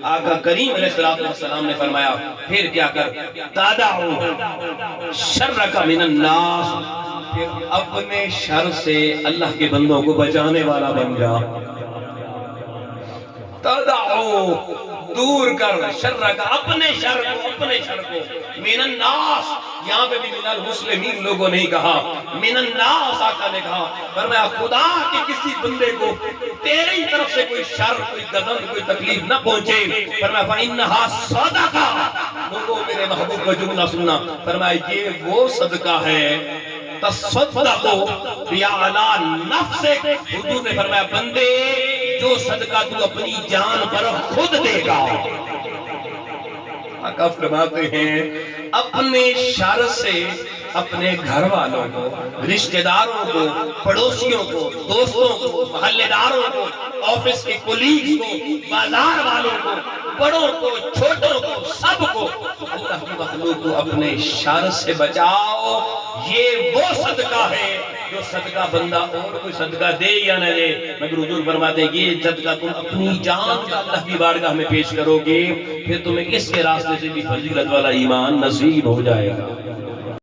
آقا کریم علیہ السلام نے فرمایا پھر کیا کر تدعو شرک من الناس، پھر اپنے شر سے اللہ کے بندوں کو بچانے والا بن جا. تدعو دور کر شرک اپنے شر کو من الناس، یہاں پہ بھی من المسلمین لوگوں نہیں کہا، من الناس آقا نے کہا. فرمایا خدا کے کسی بندے کو تیری طرف سے کوئی شر، کوئی گزن، کوئی تکلیف نہ پہنچے. فرمایا فَإِنَّهَا صَدَقَةٌ. لوگوں میرے محبوب کا جملہ سننا، فرمایا یہ وہ صدقہ ہے تصدقوا بِعَلَىٰ نَفْسِكَ. حضور نے فرمایا بندے جو صدقہ تو اپنی جان پر خود دے گا. آقا فرماتے ہیں اپنے شر سے اپنے گھر والوں کو، رشتہ داروں کو، پڑوسیوں کو، دوستوں کو، محلے داروں کو، آفس کے کولیگز کو، بازار والوں کو، بڑوں کو، چھوٹوں کو، سب کو اللہ کی مخلوق کو اپنے شر سے بچاؤ. یہ وہ صدقہ ہے جو صدقہ بندہ اور کوئی صدقہ دے یا نہ دے، مگر حضور فرماتے ہیں یہ صدقہ تم اپنی جان کا اللہ کی بارگاہ میں پیش کرو گے، پھر تمہیں اس کے راستے سے بھی فضیلت والا ایمان نصیب ہو جائے گا.